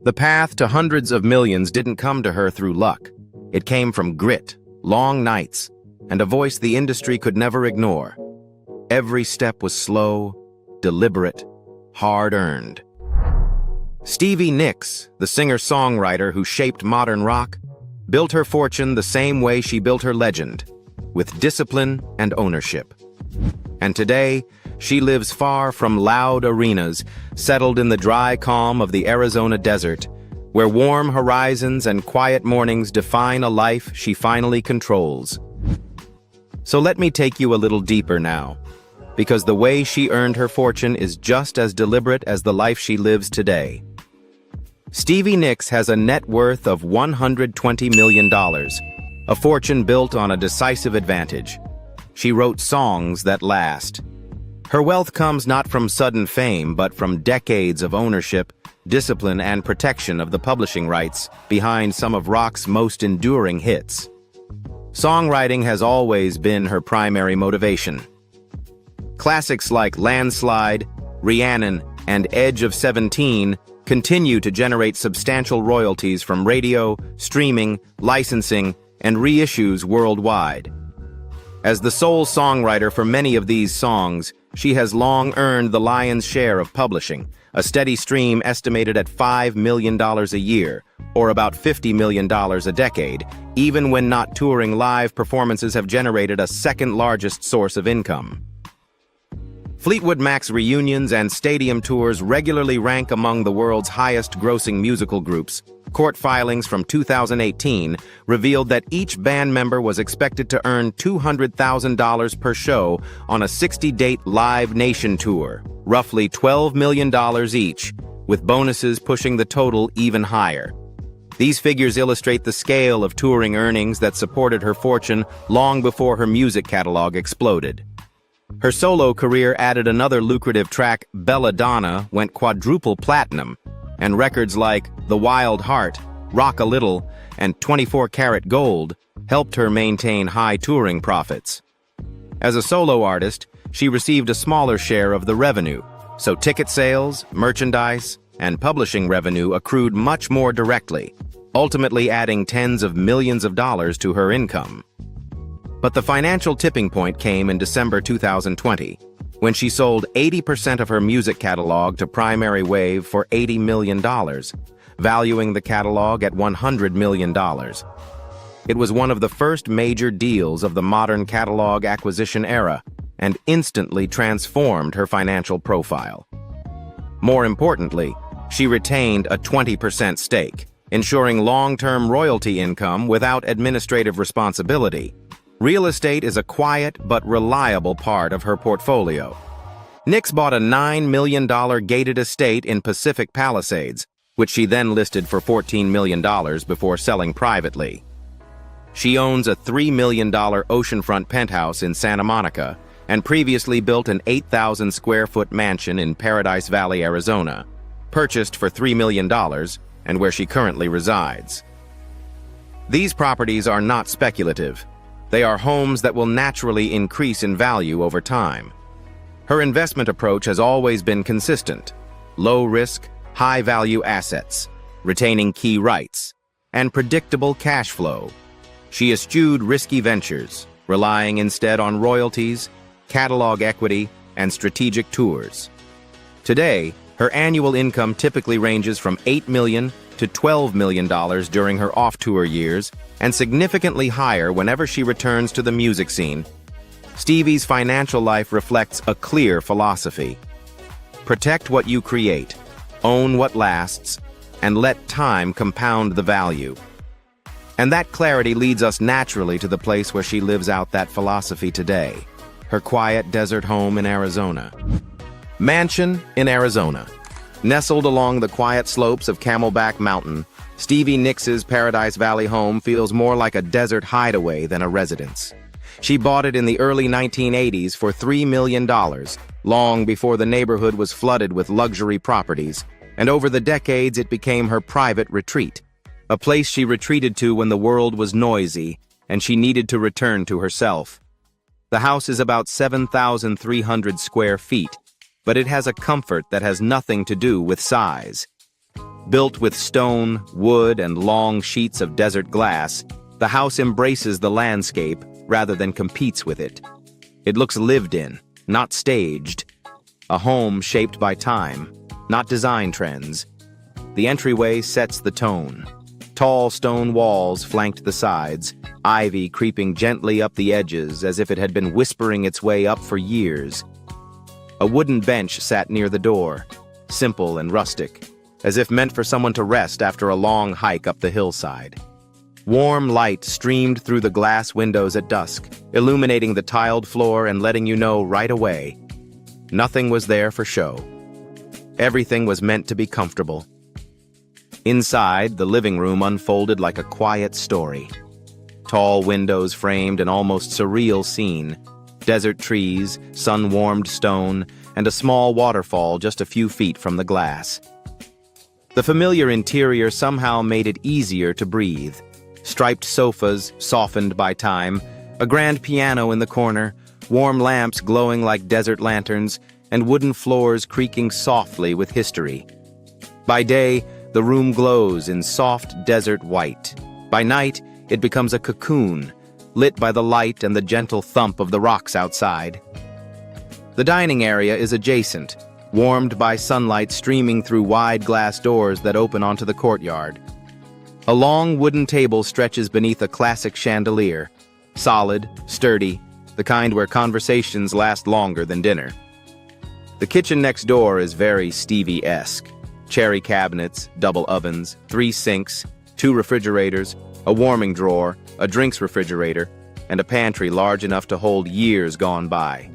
The path to hundreds of millions didn't come to her through luck. It came from grit, long nights, and a voice the industry could never ignore. Every step was slow, deliberate, hard-earned. Stevie Nicks, the singer-songwriter who shaped modern rock, built her fortune the same way she built her legend, with discipline and ownership. And today, she lives far from loud arenas, settled in the dry calm of the Arizona desert, where warm horizons and quiet mornings define a life she finally controls. So let me take you a little deeper now, because the way she earned her fortune is just as deliberate as the life she lives today. Stevie Nicks has a net worth of $120 million, a fortune built on a decisive advantage. She wrote songs that last. Her wealth comes not from sudden fame, but from decades of ownership, discipline, and protection of the publishing rights behind some of rock's most enduring hits. Songwriting has always been her primary motivation. Classics like Landslide, Rhiannon, and Edge of 17 continue to generate substantial royalties from radio, streaming, licensing, and reissues worldwide. As the sole songwriter for many of these songs, she has long earned the lion's share of publishing, a steady stream estimated at $5 million a year, or about $50 million a decade, even when not touring. Live performances have generated a second-largest source of income. Fleetwood Mac's reunions and stadium tours regularly rank among the world's highest-grossing musical groups. Court filings from 2018 revealed that each band member was expected to earn $200,000 per show on a 60-date Live Nation tour, roughly $12 million each, with bonuses pushing the total even higher. These figures illustrate the scale of touring earnings that supported her fortune long before her music catalog exploded. Her solo career added another lucrative track. Belladonna went quadruple platinum, and records like The Wild Heart, Rock a Little, and 24 Karat Gold helped her maintain high touring profits. As a solo artist, she received a smaller share of the revenue, so ticket sales, merchandise, and publishing revenue accrued much more directly, ultimately adding tens of millions of dollars to her income. But the financial tipping point came in December 2020, when she sold 80% of her music catalog to Primary Wave for $80 million, valuing the catalog at $100 million. It was one of the first major deals of the modern catalog acquisition era, and instantly transformed her financial profile. More importantly, she retained a 20% stake, ensuring long-term royalty income without administrative responsibility. Real estate is a quiet but reliable part of her portfolio. Nicks bought a $9 million gated estate in Pacific Palisades, which she then listed for $14 million before selling privately. She owns a $3 million oceanfront penthouse in Santa Monica and previously built an 8,000-square-foot mansion in Paradise Valley, Arizona, purchased for $3 million and where she currently resides. These properties are not speculative. They are homes that will naturally increase in value over time. Her investment approach has always been consistent: low-risk, high-value assets, retaining key rights, and predictable cash flow. She eschewed risky ventures, relying instead on royalties, catalog equity, and strategic tours. Today, her annual income typically ranges from $8 million to $12 million during her off-tour years, and significantly higher whenever she returns to the music scene. Stevie's financial life reflects a clear philosophy: protect what you create, own what lasts, and let time compound the value. And that clarity leads us naturally to the place where she lives out that philosophy today: her quiet desert home in Arizona. Mansion in Arizona. Nestled along the quiet slopes of Camelback Mountain, Stevie Nicks's Paradise Valley home feels more like a desert hideaway than a residence. She bought it in the early 1980s for $3 million, long before the neighborhood was flooded with luxury properties, and over the decades it became her private retreat, a place she retreated to when the world was noisy and she needed to return to herself. The house is about 7,300 square feet, but it has a comfort that has nothing to do with size. Built with stone, wood, and long sheets of desert glass, the house embraces the landscape rather than competes with it. It looks lived in, not staged. A home shaped by time, not design trends. The entryway sets the tone. Tall stone walls flanked the sides, ivy creeping gently up the edges as if it had been whispering its way up for years. A wooden bench sat near the door, simple and rustic, as if meant for someone to rest after a long hike up the hillside. Warm light streamed through the glass windows at dusk, illuminating the tiled floor and letting you know right away. Nothing was there for show. Everything was meant to be comfortable. Inside, the living room unfolded like a quiet story. Tall windows framed an almost surreal scene. Desert trees, sun-warmed stone, and a small waterfall just a few feet from the glass. The familiar interior somehow made it easier to breathe. Striped sofas, softened by time, a grand piano in the corner, warm lamps glowing like desert lanterns, and wooden floors creaking softly with history. By day, the room glows in soft desert white. By night, it becomes a cocoon, lit by the light and the gentle thump of the rocks outside. The dining area is adjacent, warmed by sunlight streaming through wide glass doors that open onto the courtyard. A long wooden table stretches beneath a classic chandelier, solid, sturdy, the kind where conversations last longer than dinner. The kitchen next door is very Stevie-esque. Cherry cabinets, double ovens, 3 sinks, 2 refrigerators, a warming drawer, a drinks refrigerator, and a pantry large enough to hold years gone by.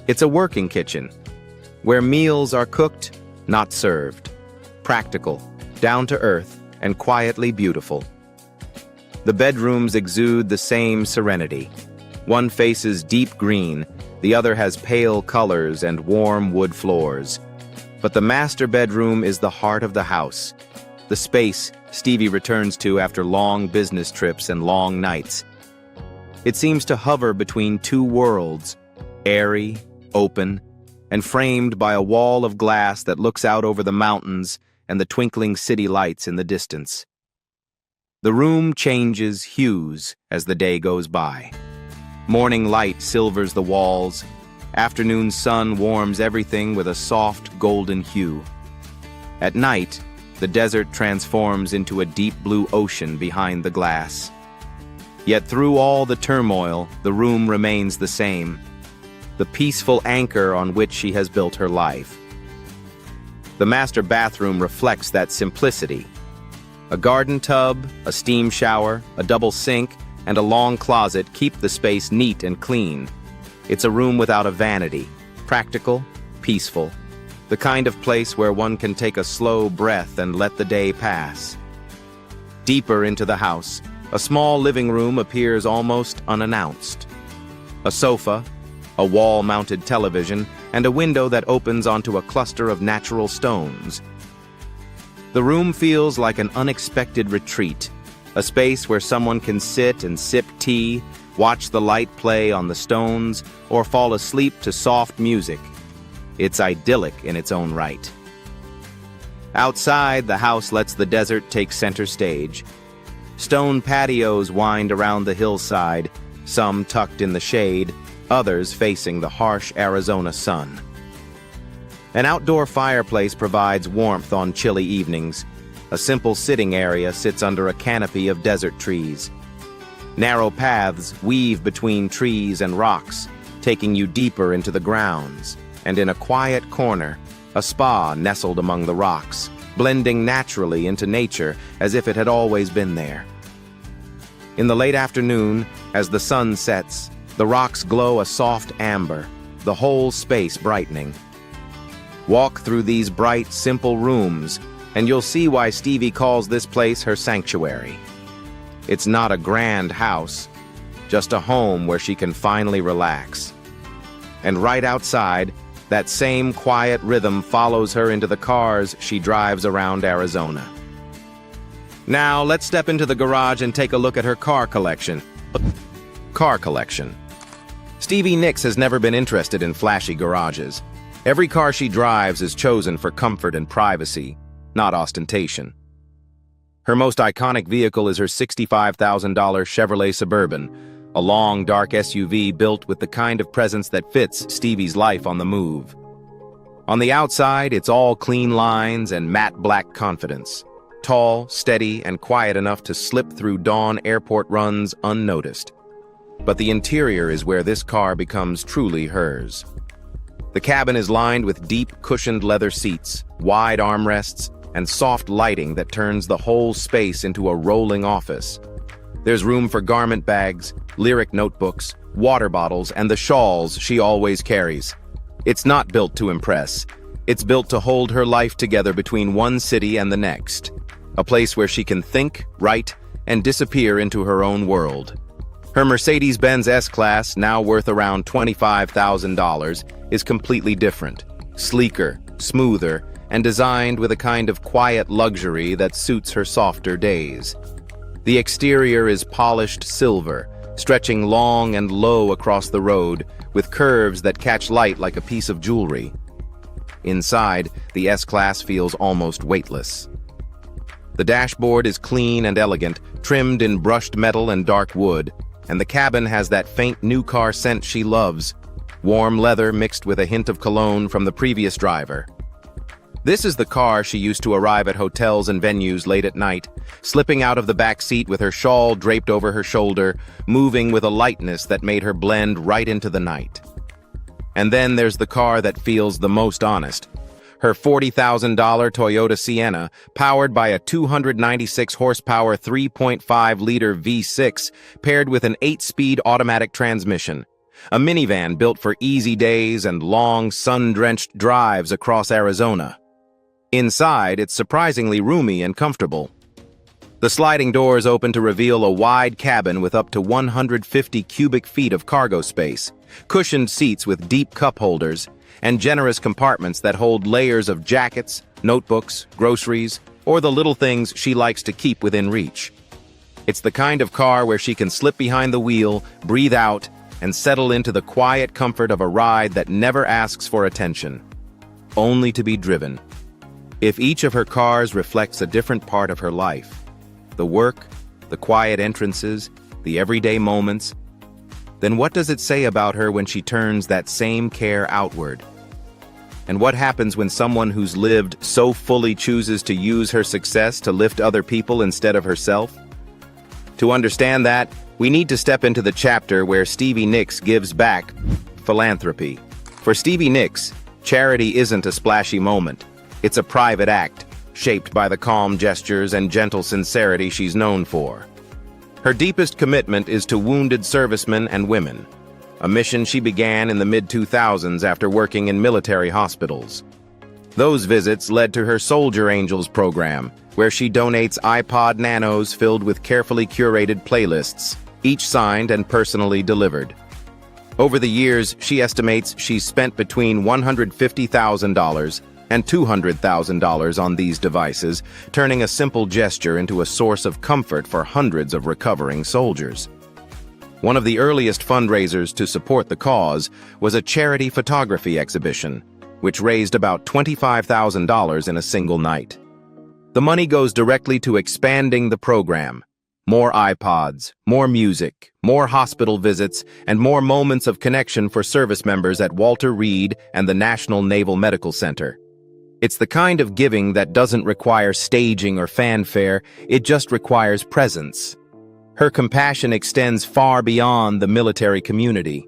It's a working kitchen, where meals are cooked, not served. Practical, down to earth, and quietly beautiful. The bedrooms exude the same serenity. One faces deep green, the other has pale colors and warm wood floors. But the master bedroom is the heart of the house, the space Stevie returns to after long business trips and long nights. It seems to hover between 2 worlds, airy, open, and framed by a wall of glass that looks out over the mountains and the twinkling city lights in the distance. The room changes hues as the day goes by. Morning light silvers the walls. Afternoon sun warms everything with a soft golden hue. At night, the desert transforms into a deep blue ocean behind the glass. Yet through all the turmoil, the room remains the same, the peaceful anchor on which she has built her life. The master bathroom reflects that simplicity. A garden tub, a steam shower, a double sink, and a long closet keep the space neat and clean. It's a room without a vanity, practical, peaceful, the kind of place where one can take a slow breath and let the day pass. Deeper into the house, a small living room appears almost unannounced. A sofa, a wall-mounted television, and a window that opens onto a cluster of natural stones. The room feels like an unexpected retreat, a space where someone can sit and sip tea, watch the light play on the stones, or fall asleep to soft music. It's idyllic in its own right. Outside, the house lets the desert take center stage. Stone patios wind around the hillside, some tucked in the shade, others facing the harsh Arizona sun. An outdoor fireplace provides warmth on chilly evenings. A simple sitting area sits under a canopy of desert trees. Narrow paths weave between trees and rocks, taking you deeper into the grounds. And in a quiet corner, a spa nestled among the rocks, blending naturally into nature as if it had always been there. In the late afternoon, as the sun sets, the rocks glow a soft amber, the whole space brightening. Walk through these bright, simple rooms, and you'll see why Stevie calls this place her sanctuary. It's not a grand house, just a home where she can finally relax. And right outside, that same quiet rhythm follows her into the cars she drives around Arizona. Now, let's step into the garage and take a look at her car collection. Stevie Nicks has never been interested in flashy garages. Every car she drives is chosen for comfort and privacy. not ostentation. Her most iconic vehicle is her $65,000 Chevrolet Suburban, a long, dark SUV built with the kind of presence that fits Stevie's life on the move. On the outside, it's all clean lines and matte black confidence. Tall, steady, and quiet enough to slip through dawn airport runs unnoticed. But the interior is where this car becomes truly hers. The cabin is lined with deep, cushioned leather seats, wide armrests, and soft lighting that turns the whole space into a rolling office. There's room for garment bags, lyric notebooks, water bottles, and the shawls she always carries. It's not built to impress. It's built to hold her life together between one city and the next. A place where she can think, write, and disappear into her own world. Her Mercedes-Benz S-Class, now worth around $25,000, is completely different. Sleeker, smoother, and designed with a kind of quiet luxury that suits her softer days. The exterior is polished silver, stretching long and low across the road, with curves that catch light like a piece of jewelry. Inside, the S-Class feels almost weightless. The dashboard is clean and elegant, trimmed in brushed metal and dark wood, and the cabin has that faint new car scent she loves, warm leather mixed with a hint of cologne from the previous driver. This is the car she used to arrive at hotels and venues late at night, slipping out of the back seat with her shawl draped over her shoulder, moving with a lightness that made her blend right into the night. And then there's the car that feels the most honest. Her $40,000 Toyota Sienna, powered by a 296-horsepower 3.5-liter V6, paired with an 8-speed automatic transmission. A minivan built for easy days and long, sun-drenched drives across Arizona. Inside, it's surprisingly roomy and comfortable. The sliding doors open to reveal a wide cabin with up to 150 cubic feet of cargo space, cushioned seats with deep cup holders, and generous compartments that hold layers of jackets, notebooks, groceries, or the little things she likes to keep within reach. It's the kind of car where she can slip behind the wheel, breathe out, and settle into the quiet comfort of a ride that never asks for attention, only to be driven. If each of her cars reflects a different part of her life, the work, the quiet entrances, the everyday moments, then what does it say about her when she turns that same care outward? And what happens when someone who's lived so fully chooses to use her success to lift other people instead of herself? To understand that, we need to step into the chapter where Stevie Nicks gives back philanthropy. For Stevie Nicks, charity isn't a splashy moment. It's a private act, shaped by the calm gestures and gentle sincerity she's known for. Her deepest commitment is to wounded servicemen and women, a mission she began in the mid-2000s after working in military hospitals. Those visits led to her Soldier Angels program, where she donates iPod Nanos filled with carefully curated playlists, each signed and personally delivered. Over the years, she estimates she's spent between $150,000 and $200,000 on these devices, turning a simple gesture into a source of comfort for hundreds of recovering soldiers. One of the earliest fundraisers to support the cause was a charity photography exhibition, which raised about $25,000 in a single night. The money goes directly to expanding the program. More iPods, more music, more hospital visits, and more moments of connection for service members at Walter Reed and the National Naval Medical Center. It's the kind of giving that doesn't require staging or fanfare, it just requires presence. Her compassion extends far beyond the military community.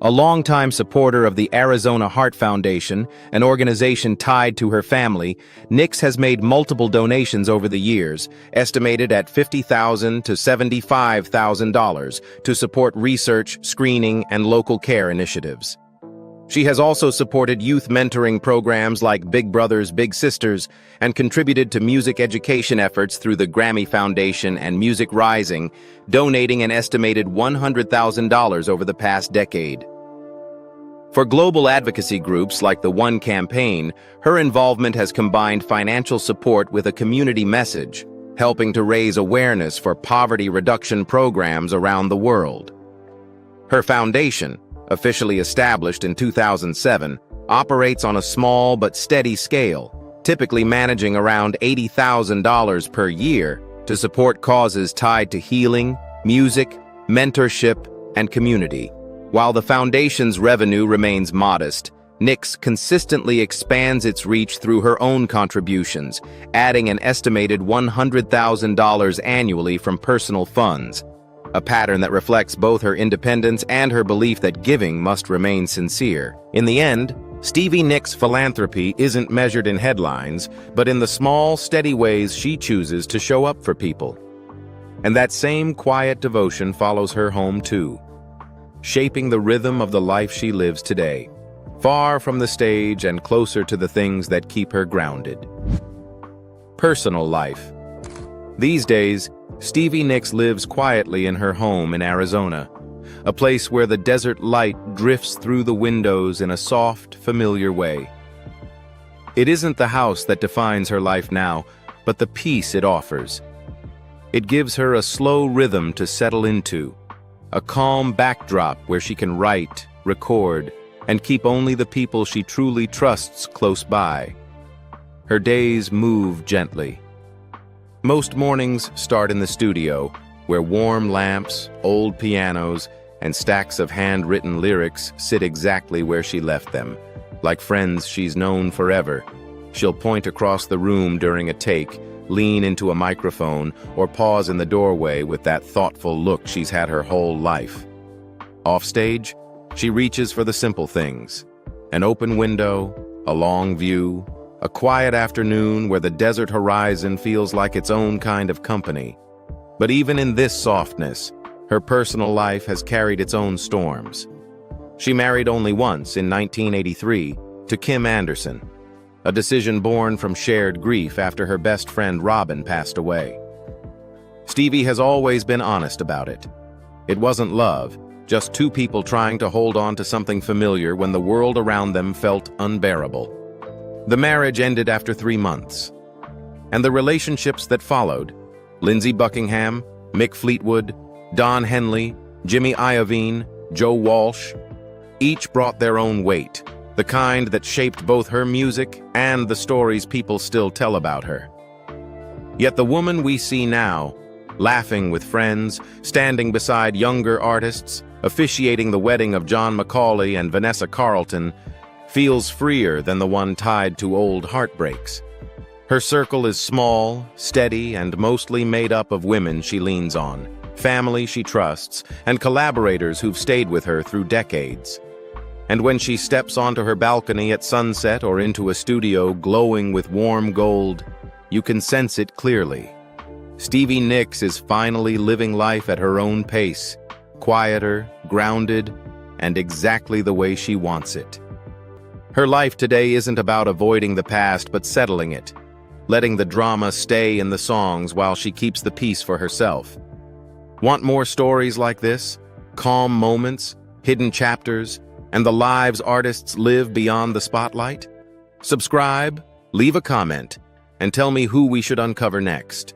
A longtime supporter of the Arizona Heart Foundation, an organization tied to her family, Nicks has made multiple donations over the years, estimated at $50,000 to $75,000, to support research, screening, and local care initiatives. She has also supported youth mentoring programs like Big Brothers Big Sisters and contributed to music education efforts through the Grammy Foundation and Music Rising, donating an estimated $100,000 over the past decade. For global advocacy groups like the One Campaign, her involvement has combined financial support with a community message, helping to raise awareness for poverty reduction programs around the world. Her foundation, officially established in 2007, operates on a small but steady scale, typically managing around $80,000 per year to support causes tied to healing, music, mentorship, and community. While the foundation's revenue remains modest, Nyx consistently expands its reach through her own contributions, adding an estimated $100,000 annually from personal funds, a pattern that reflects both her independence and her belief that giving must remain sincere. In the end, Stevie Nicks' philanthropy isn't measured in headlines, but in the small, steady ways she chooses to show up for people. And that same quiet devotion follows her home too, shaping the rhythm of the life she lives today, far from the stage and closer to the things that keep her grounded. Personal life. These days, Stevie Nicks lives quietly in her home in Arizona, a place where the desert light drifts through the windows in a soft, familiar way. It isn't the house that defines her life now, but the peace it offers. It gives her a slow rhythm to settle into, a calm backdrop where she can write, record, and keep only the people she truly trusts close by. Her days move gently. Most mornings start in the studio, where warm lamps, old pianos, and stacks of handwritten lyrics sit exactly where she left them. Like friends she's known forever, she'll point across the room during a take, lean into a microphone, or pause in the doorway with that thoughtful look she's had her whole life. Offstage, she reaches for the simple things: an open window, a long view, a quiet afternoon where the desert horizon feels like its own kind of company. But even in this softness, her personal life has carried its own storms. She married only once, in 1983, to Kim Anderson, a decision born from shared grief after her best friend Robin passed away. Stevie has always been honest about it. It wasn't love, just two people trying to hold on to something familiar when the world around them felt unbearable. The marriage ended after 3 months. And the relationships that followed, Lindsey Buckingham, Mick Fleetwood, Don Henley, Jimmy Iovine, Joe Walsh, each brought their own weight, the kind that shaped both her music and the stories people still tell about her. Yet the woman we see now, laughing with friends, standing beside younger artists, officiating the wedding of John Macaulay and Vanessa Carlton, feels freer than the one tied to old heartbreaks. Her circle is small, steady, and mostly made up of women she leans on, family she trusts, and collaborators who've stayed with her through decades. And when she steps onto her balcony at sunset or into a studio glowing with warm gold, you can sense it clearly. Stevie Nicks is finally living life at her own pace, quieter, grounded, and exactly the way she wants it. Her life today isn't about avoiding the past but settling it, letting the drama stay in the songs while she keeps the peace for herself. Want more stories like this? Calm moments, hidden chapters, and the lives artists live beyond the spotlight? Subscribe, leave a comment, and tell me who we should uncover next.